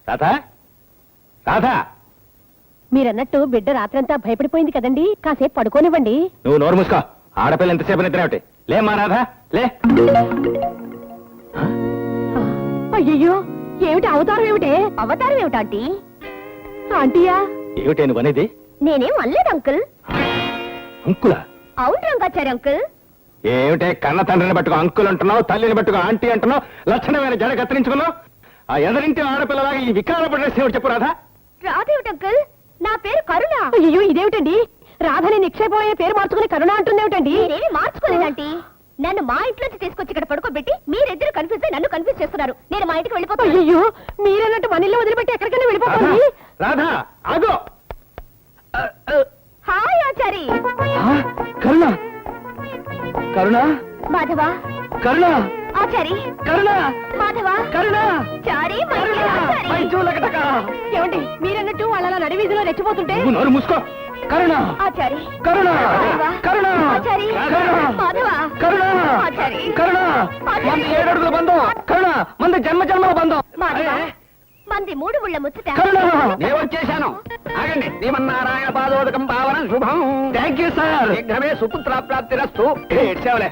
రాధా రాధా మీరన్నట్టు బిడ్డ రాత్రంతా భయపడిపోయింది కదండి, కాసేపు పడుకోనివ్వండి. నువ్వు నోరు మూసుకో. ఆడపిల్ల ఎంతసేపు నిద్రేమిటి? లే మా రాధా లే. అయ్యో, ఏమిటి అవతారం? ఏమిటే అవతారం? ఏమిటి ఆంటీ? ఆంటీయా? ఏమిటే నువ్వు అనేది? నేనేం అనలేదు అంకుల్. అంకులా? అవును రంగాచారి అంకుల్. ఏమిటే కన్న తండ్రిని పట్టుకో అంకుల్ అంటున్నావు, తల్లిని పట్టుకో ఆంటీ అంటున్నావు, లక్షణమైన జడ కత్తిరించుకున్నావు. ఆ ఎదరింటి ఆడపిల్లలాగా ఈ వికార ప్రదర్శన ఏమిటి చెప్పు రాధా? రాధేమిటి అంకుల్? నా పేరు కరుణ. అయ్యో, ఇదేమిటండి? రాధని నిక్షేపమైన పేరు మార్చుకుని కరుణ అంటుందేమిటండి? నేనేమి మార్చుకోలేదంటీ. నన్ను మా ఇంట్లోంచి తీసుకొచ్చి ఇక్కడ పడుకోబెట్టి మీరిద్దరు కన్ఫ్యూజ్ అయి నన్ను కన్ఫ్యూజ్ చేస్తున్నారు. నేను మా ఇంటికి వెళ్ళిపోతాను. అయ్యో, మీరన్నట్టు మన ఇల్లు వదిలిపెట్టి ఎక్కడికైనా వెళ్ళిపోతాను. రాధా ఆగో. హాయ్ ఆచారి. కరుణ కరుణ మాధవ. కరుణ ఆచారి. కరుణ మాధవ. కరుణ చారి. ఏమండి, మీరన్నట్టు వాళ్ళ నడివీధిలో రెచ్చిపోతుంటే నోరు మూసుకో. కరుణ ఆచారి. కరుణ కరుణ ఆచారి. మాధవ. కరుణ ఆచారి. కరుణ మంది 7 అడుగుల బంధం. కరుణ మంది జన్మ జన్మల బంధం. మాధవ మంది 3 ముళ్ళ ముచ్చట. కరుణ నేను వచ్చేశాను. ఆగండి. శ్రీమన్నారాయణ పాదోదకం పావనం శుభం. Thank you sir. శీఘ్రమే సుపుత్ర ప్రాప్తిరస్తు. ఏడ్చేవలే.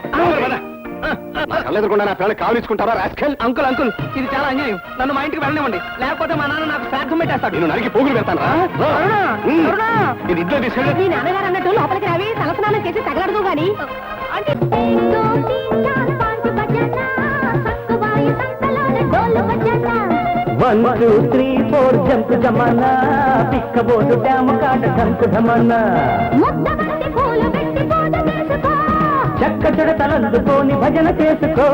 ఎదురుకుండా నా పిల్లలు కావలించుకుంటారా రాస్కెల్? అంకుల్ అంకుల్, ఇది చాలా అన్యాయం. నన్ను మా ఇంటికి వెళ్ళనివ్వండి, లేకపోతే మా నాన్న నాకు శ్రాద్ధం పెట్టేస్తాడు. నేను నరికి పోగులు పెడతాను. ఇది ఇంట్లో తీసుకెళ్ళి మీ నాన్నగారు అన్నట్టు లోపలికి రావి తలస్నానం చేసి తగలడదు గాని. 1 2 3 4 జంపు జమానా పిక్కబోదు డ్యాము కాట డంకు ఢమన్నా చక్క చెడతలందుకోని భజన చేసుకో.